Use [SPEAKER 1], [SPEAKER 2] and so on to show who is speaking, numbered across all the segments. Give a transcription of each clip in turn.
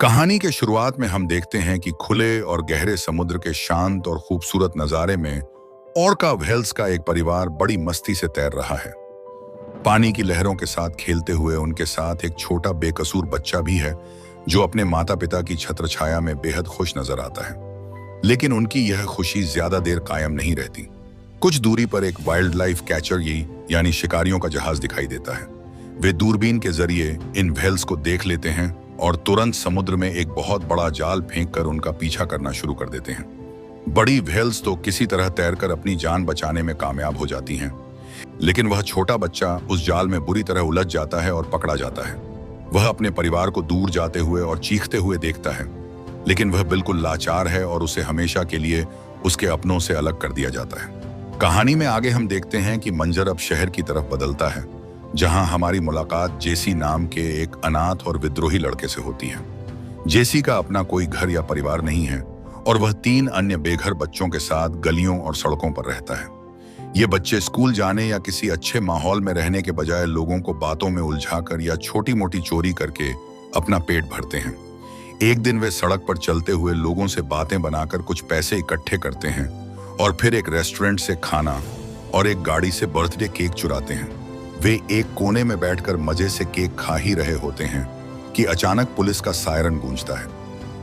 [SPEAKER 1] कहानी के शुरुआत में हम देखते हैं कि खुले और गहरे समुद्र के शांत और खूबसूरत नजारे में ऑर्का व्हेल्स का एक परिवार बड़ी मस्ती से तैर रहा है। पानी की लहरों के साथ खेलते हुए उनके साथ एक छोटा बेकसूर बच्चा भी है जो अपने माता पिता की छत्रछाया में बेहद खुश नजर आता है। लेकिन उनकी यह खुशी ज्यादा देर कायम नहीं रहती। कुछ दूरी पर एक वाइल्ड लाइफ कैचर यानी शिकारियों का जहाज दिखाई देता है। वे दूरबीन के जरिए इन व्हेल्स को देख लेते हैं और तुरंत समुद्र में एक बहुत बड़ा जाल फेंककर उनका पीछा करना शुरू कर देते हैं। बड़ी व्हेल्स तो किसी तरह तैरकर अपनी जान बचाने में कामयाब हो जाती हैं, लेकिन वह छोटा बच्चा उस जाल में बुरी तरह उलझ जाता है और पकड़ा जाता है। वह अपने परिवार को दूर जाते हुए और चीखते हुए देखता है, लेकिन वह बिल्कुल लाचार है और उसे हमेशा के लिए उसके अपनों से अलग कर दिया जाता है। कहानी में आगे हम देखते हैं कि मंजर अब शहर की तरफ बदलता है, जहां हमारी मुलाकात जेसी नाम के एक अनाथ और विद्रोही लड़के से होती है। जेसी का अपना कोई घर या परिवार नहीं है और वह 3 अन्य बेघर बच्चों के साथ गलियों और सड़कों पर रहता है। ये बच्चे स्कूल जाने या किसी अच्छे माहौल में रहने के बजाय लोगों को बातों में उलझाकर या छोटी मोटी चोरी करके अपना पेट भरते हैं। एक दिन वे सड़क पर चलते हुए लोगों से बातें बनाकर कुछ पैसे इकट्ठे करते हैं और फिर एक रेस्टोरेंट से खाना और एक गाड़ी से बर्थडे केक चुराते हैं। वे एक कोने में बैठकर मजे से केक खा ही रहे होते हैं कि अचानक पुलिस का सायरन गूंजता है।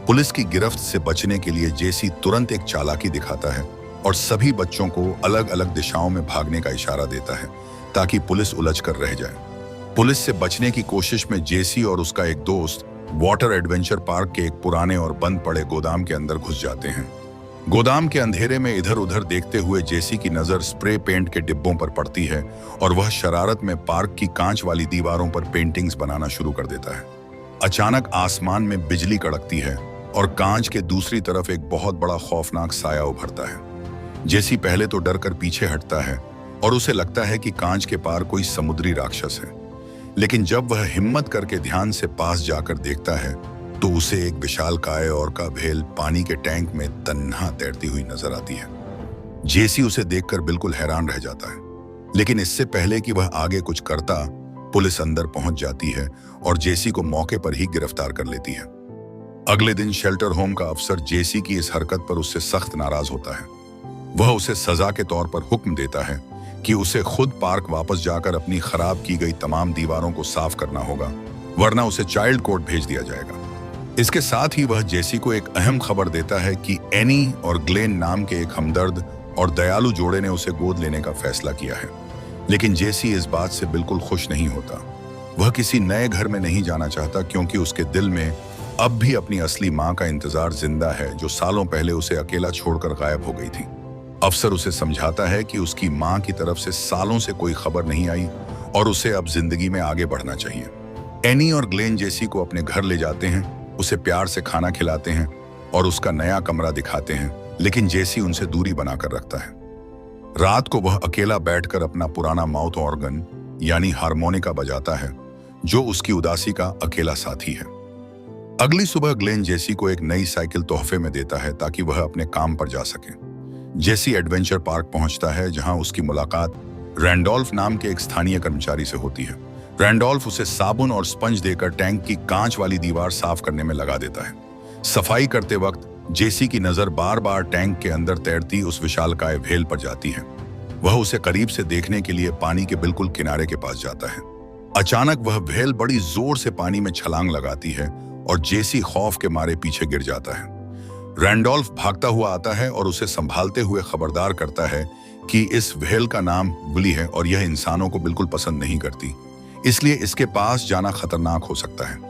[SPEAKER 1] पुलिस की गिरफ्त से बचने के लिए जेसी तुरंत एक चालाकी दिखाता है और सभी बच्चों को अलग अलग दिशाओं में भागने का इशारा देता है ताकि पुलिस उलझ कर रह जाए। पुलिस से बचने की कोशिश में जेसी और उसका एक दोस्त वाटर एडवेंचर पार्क के एक पुराने और बंद पड़े गोदाम के अंदर घुस जाते हैं। गोदाम के अंधेरे में इधर उधर देखते हुए जेसी की नजर स्प्रे पेंट के डिब्बों पर पड़ती है और वह शरारत में पार्क की कांच वाली दीवारों पर पेंटिंग्स बनाना शुरू कर देता है। अचानक आसमान में बिजली कड़कती है और कांच के दूसरी तरफ एक बहुत बड़ा खौफनाक साया उभरता है। जेसी पहले तो डर कर पीछे हटता है और उसे लगता है कि कांच के पार कोई समुद्री राक्षस है, लेकिन जब वह हिम्मत करके ध्यान से पास जाकर देखता है तो उसे एक विशालकाय ऑर्का व्हेल पानी के टैंक में तन्हा तैरती हुई नजर आती है। जेसी उसे देखकर बिल्कुल हैरान रह जाता है, लेकिन इससे पहले कि वह आगे कुछ करता, पुलिस अंदर पहुंच जाती है और जेसी को मौके पर ही गिरफ्तार कर लेती है। अगले दिन शेल्टर होम का अफसर जेसी की इस हरकत पर उससे सख्त नाराज होता है। वह उसे सजा के तौर पर हुक्म देता है कि उसे खुद पार्क वापस जाकर अपनी खराब की गई तमाम दीवारों को साफ करना होगा, वरना उसे चाइल्ड कोर्ट भेज दिया जाएगा। इसके साथ ही वह जेसी को एक अहम खबर देता है कि एनी और ग्लेन नाम के एक हमदर्द और दयालु जोड़े ने उसे गोद लेने का फैसला किया है। लेकिन जेसी इस बात से बिल्कुल खुश नहीं होता। वह किसी नए घर में नहीं जाना चाहता क्योंकि उसके दिल में अब भी अपनी असली मां का इंतजार जिंदा है, जो सालों पहले उसे अकेला छोड़कर गायब हो गई थी। अफसर उसे समझाता है कि उसकी मां की तरफ से सालों से कोई खबर नहीं आई और उसे अब जिंदगी में आगे बढ़ना चाहिए। एनी और ग्लेन जेसी को अपने घर ले जाते हैं, उसे प्यार से खाना खिलाते हैं और उसका नया कमरा दिखाते हैं, लेकिन जेसी उनसे दूरी बनाकर रखता है। रात को वह अकेला बैठकर अपना पुराना माउथ ऑर्गन यानी हारमोनिका बजाता है, जो उसकी उदासी का अकेला साथी है। अगली सुबह ग्लेन जेसी को एक नई साइकिल तोहफे में देता है ताकि वह अपने काम पर जा सके। जेसी एडवेंचर पार्क पहुंचता है, जहां उसकी मुलाकात रैंडोल्फ नाम के एक स्थानीय कर्मचारी से होती है। रैंडोल्फ उसे साबुन और स्पंज देकर टैंक की कांच वाली दीवार साफ करने में लगा देता है। सफाई करते वक्त जेसी की नजर बार बार टैंक के अंदर तैरती उस विशालकाय व्हेल पर जाती है। वह उसे करीब से देखने के लिए पानी के बिल्कुल किनारे के पास जाता है। अचानक वह व्हेल बड़ी जोर से पानी में छलांग लगाती है और जेसी खौफ के मारे पीछे गिर जाता है। रैंडोल्फ भागता हुआ आता है और उसे संभालते हुए खबरदार करता है कि इस व्हेल का नाम विली है और यह इंसानों को बिल्कुल पसंद नहीं करती, इसलिए इसके पास जाना खतरनाक हो सकता है।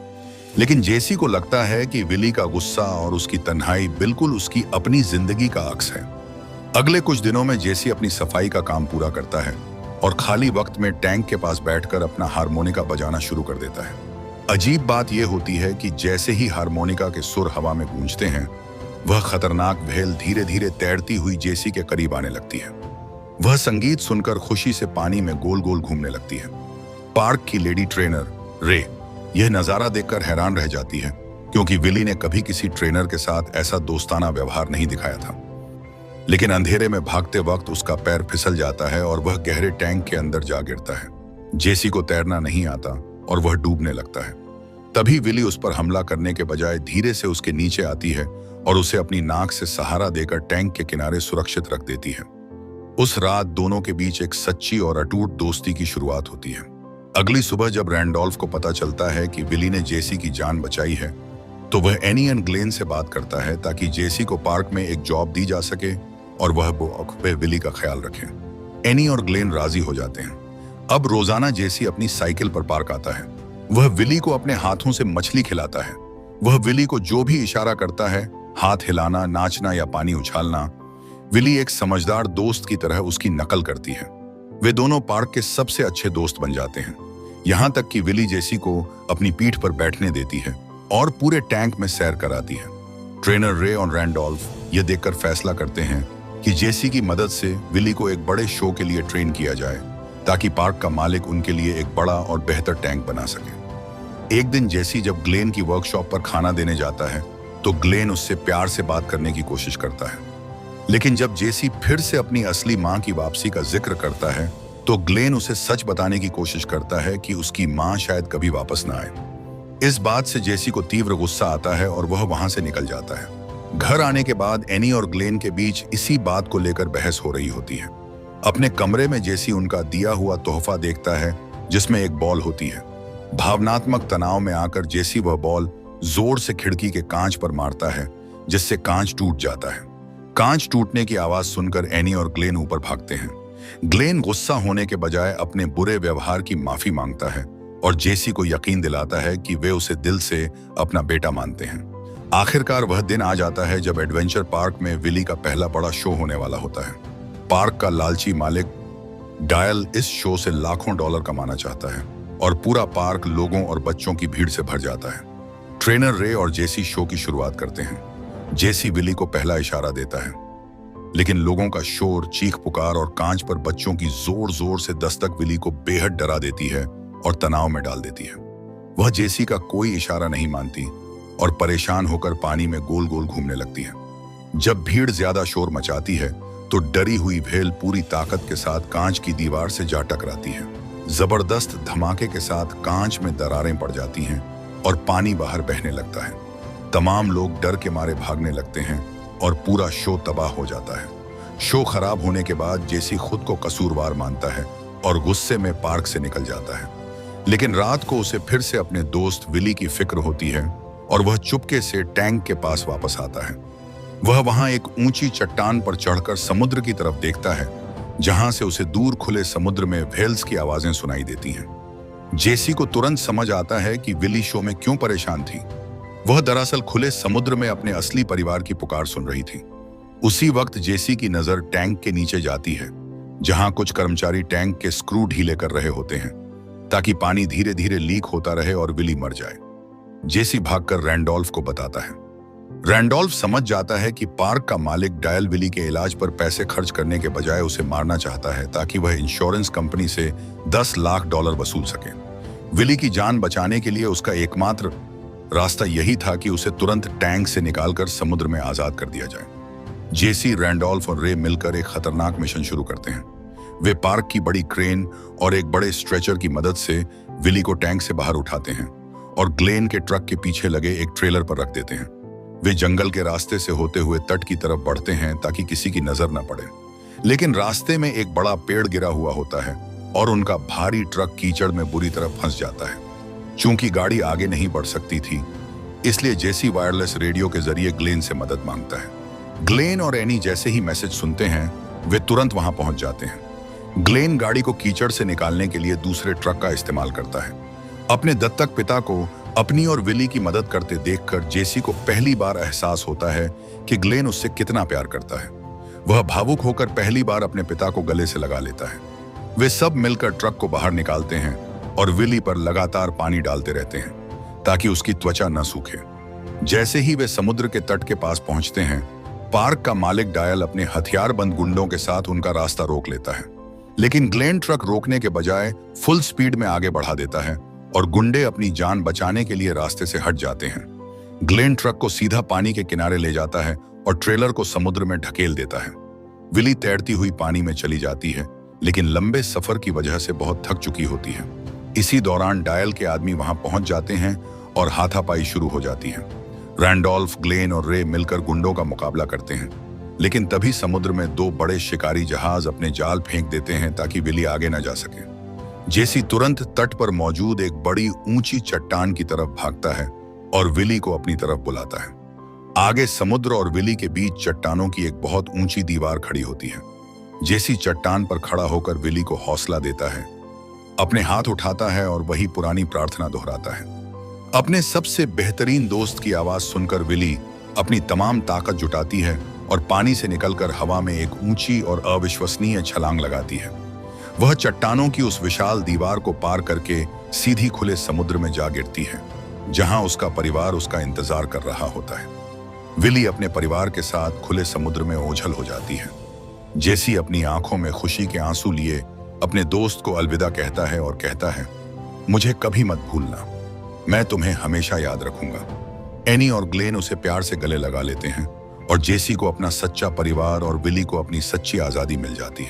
[SPEAKER 1] लेकिन जेसी को लगता है कि विली का गुस्सा और उसकी तन्हाई बिल्कुल उसकी अपनी जिंदगी का अक्स है। अगले कुछ दिनों में जेसी अपनी सफाई का काम पूरा करता है और खाली वक्त में टैंक के पास बैठकर अपना हारमोनिका बजाना शुरू कर देता है। अजीब बात यह होती है कि जैसे ही हारमोनिका के सुर हवा में गूंजते हैं, वह खतरनाक व्हेल धीरे धीरे तैरती हुई जेसी के करीब आने लगती है। वह संगीत सुनकर खुशी से पानी में गोल गोल घूमने लगती है। पार्क की लेडी ट्रेनर रे यह नजारा देखकर हैरान रह जाती है, क्योंकि विली ने कभी किसी ट्रेनर के साथ ऐसा दोस्ताना व्यवहार नहीं दिखाया था। लेकिन अंधेरे में भागते वक्त उसका पैर फिसल जाता है और वह गहरे टैंक के अंदर जा गिरता है। जेसी को तैरना नहीं आता और वह डूबने लगता है। तभी विली उस पर हमला करने के बजाय धीरे से उसके नीचे आती है और उसे अपनी नाक से सहारा देकर टैंक के किनारे सुरक्षित रख देती है। उस रात दोनों के बीच एक सच्ची और अटूट दोस्ती की शुरुआत होती है। अगली सुबह जब रैंडोल्फ को पता चलता है कि विली ने जेसी की जान बचाई है, तो वह एनी एंड ग्लेन से बात करता है ताकि जेसी को पार्क में एक जॉब दी जा सके और वह विली का ख्याल रखें। एनी और ग्लेन राजी हो जाते हैं। अब रोजाना जेसी अपनी साइकिल पर पार्क आता है। वह विली को अपने हाथों से मछली खिलाता है। वह विली को जो भी इशारा करता है, हाथ हिलाना, नाचना या पानी उछालना, विली एक समझदार दोस्त की तरह उसकी नकल करती है। वे दोनों पार्क के सबसे अच्छे दोस्त बन जाते हैं, यहाँ तक कि विली जेसी को अपनी पीठ पर बैठने देती है और पूरे टैंक में सैर कराती है। ट्रेनर रे और रैंडोल्फ ये देखकर फैसला करते हैं कि जेसी की मदद से विली को एक बड़े शो के लिए ट्रेन किया जाए ताकि पार्क का मालिक उनके लिए एक बड़ा और बेहतर टैंक बना सके। एक दिन जेसी जब ग्लेन की वर्कशॉप पर खाना देने जाता है तो ग्लेन उससे प्यार से बात करने की कोशिश करता है, लेकिन जब जेसी फिर से अपनी असली मां की वापसी का जिक्र करता है तो ग्लेन उसे सच बताने की कोशिश करता है कि उसकी मां शायद कभी वापस ना आए। इस बात से जेसी को तीव्र गुस्सा आता है और वह वहां से निकल जाता है। घर आने के बाद एनी और ग्लेन के बीच इसी बात को लेकर बहस हो रही होती है। अपने कमरे में जेसी उनका दिया हुआ तोहफा देखता है जिसमें एक बॉल होती है। भावनात्मक तनाव में आकर जेसी वह बॉल जोर से खिड़की के कांच पर मारता है जिससे कांच टूट जाता है। कांच टूटने की आवाज सुनकर एनी और ग्लेन ऊपर भागते हैं। ग्लेन गुस्सा होने के बजाय अपने बुरे व्यवहार की माफी मांगता है और जेसी को यकीन दिलाता है कि वे उसे दिल से अपना बेटा मानते हैं। आखिरकार वह दिन आ जाता है जब एडवेंचर पार्क में विली का पहला बड़ा शो होने वाला होता है। पार्क का लालची मालिक डायल इस शो से लाखों डॉलर कमाना चाहता है और पूरा पार्क लोगों और बच्चों की भीड़ से भर जाता है। ट्रेनर रे और जेसी शो की शुरुआत करते हैं। जेसी विली को पहला इशारा देता है, लेकिन लोगों का शोर, चीख पुकार और कांच पर बच्चों की जोर जोर से दस्तक विली को बेहद डरा देती है और तनाव में डाल देती है। वह जेसी का कोई इशारा नहीं मानती और परेशान होकर पानी में गोल गोल घूमने लगती है। जब भीड़ ज्यादा शोर मचाती है तो डरी हुई भेल पूरी ताकत के साथ कांच की दीवार से जा टकराती है। जबरदस्त धमाके के साथ कांच में दरारें पड़ जाती हैं और पानी बाहर बहने लगता है। तमाम लोग डर के मारे भागने लगते हैं और पूरा शो तबाह हो जाता है। शो खराब होने के बाद जेसी खुद को कसूरवार मानता है और गुस्से में पार्क से निकल जाता है, लेकिन रात को उसे फिर से अपने दोस्त विली की फिक्र होती है और वह चुपके से टैंक के पास वापस आता है। वह वहां एक ऊंची चट्टान पर चढ़कर समुद्र की तरफ देखता है, जहां से उसे दूर खुले समुद्र में व्हेल्स की आवाजें सुनाई देती हैं। जेसी को तुरंत समझ आता है कि विली शो में क्यों परेशान थी। वह दरअसल खुले समुद्र में अपने असली परिवार की पुकार सुन रही थी। उसी वक्त जेसी की नजर टैंक के नीचे जाती है, जहां कुछ कर्मचारी टैंक के स्क्रू ढीले कर रहे होते हैं ताकि पानी धीरे धीरे लीक होता रहे और विली मर जाए। जेसी भागकर रैंडोल्फ को बताता है। रैंडोल्फ समझ जाता है कि पार्क का मालिक डायल विली के इलाज पर पैसे खर्च करने के बजाय उसे मारना चाहता है ताकि वह इंश्योरेंस कंपनी से 10 लाख डॉलर वसूल सके। विली की जान बचाने के लिए उसका एकमात्र रास्ता यही था कि उसे तुरंत टैंक से निकालकर समुद्र में आजाद कर दिया जाए। जेसी, रैंडोल्फ और रे मिलकर एक खतरनाक मिशन शुरू करते हैं। वे पार्क की बड़ी क्रेन और एक बड़े स्ट्रेचर की मदद से विली को टैंक से बाहर उठाते हैं और ग्लेन के ट्रक के पीछे लगे एक ट्रेलर पर रख देते हैं। वे जंगल के रास्ते से होते हुए तट की तरफ बढ़ते हैं ताकि किसी की नजर न पड़े, लेकिन रास्ते में एक बड़ा पेड़ गिरा हुआ होता है और उनका भारी ट्रक कीचड़ में बुरी तरह फंस जाता है। चूंकि गाड़ी आगे नहीं बढ़ सकती थी, इसलिए जेसी वायरलेस रेडियो के जरिए ग्लेन से मदद मांगता है। ग्लेन और एनी जैसे ही मैसेज सुनते हैं, वे तुरंत वहां पहुंच जाते हैं। ग्लेन गाड़ी को कीचड़ से निकालने के लिए दूसरे ट्रक का इस्तेमाल करता है। अपने दत्तक पिता को अपनी और विली की मदद करते देखकर जेसी को पहली बार एहसास होता है कि ग्लेन उससे कितना प्यार करता है। वह भावुक होकर पहली बार अपने पिता को गले से लगा लेता है। वे सब मिलकर ट्रक को बाहर निकालते हैं और विली पर लगातार पानी डालते रहते हैं ताकि उसकी त्वचा न सूखे। जैसे ही वे समुद्र के तट के पास पहुंचते हैं, पार्क का मालिक डायल अपने हथियारबंद गुंडों के साथ उनका रास्ता रोक लेता है, लेकिन ग्लेन ट्रक रोकने के बजाय फुल स्पीड में आगे बढ़ा देता है और गुंडे अपनी जान बचाने के लिए रास्ते से हट जाते हैं। ग्लेन ट्रक को सीधा पानी के किनारे ले जाता है और ट्रेलर को समुद्र में ढकेल देता है। विली तैरती हुई पानी में चली जाती है, लेकिन लंबे सफर की वजह से बहुत थक चुकी होती है। इसी दौरान डायल के आदमी वहां पहुंच जाते हैं और हाथापाई शुरू हो जाती है। रैंडोल्फ, ग्लेन और रे मिलकर गुंडों का मुकाबला करते हैं, लेकिन तभी समुद्र में दो बड़े शिकारी जहाज अपने जाल फेंक देते हैं ताकि विली आगे न जा सके। जेसी तुरंत तट पर मौजूद एक बड़ी ऊंची चट्टान की तरफ भागता है और विली को अपनी तरफ बुलाता है। आगे समुद्र और विली के बीच चट्टानों की एक बहुत ऊंची दीवार खड़ी होती है। जेसी चट्टान पर खड़ा होकर विली को हौसला देता है, अपने हाथ उठाता है और वही पुरानी प्रार्थना दोहराता है। अपने सबसे बेहतरीन दोस्त की आवाज सुनकर विली अपनी तमाम ताकत जुटाती है और पानी से निकलकर हवा में एक ऊंची और अविश्वसनीय छलांग लगाती है। वह चट्टानों की उस विशाल दीवार को पार करके सीधी खुले समुद्र में जा गिरती है, जहां उसका परिवार उसका इंतजार कर रहा होता है। विली अपने परिवार के साथ खुले समुद्र में ओझल हो जाती है। जेसी अपनी आंखों में खुशी के आंसू लिए अपने दोस्त को अलविदा कहता है और कहता है, मुझे कभी मत भूलना, मैं तुम्हें हमेशा याद रखूंगा। एनी और ग्लेन उसे प्यार से गले लगा लेते हैं और जेसी को अपना सच्चा परिवार और विली को अपनी सच्ची आजादी मिल जाती है।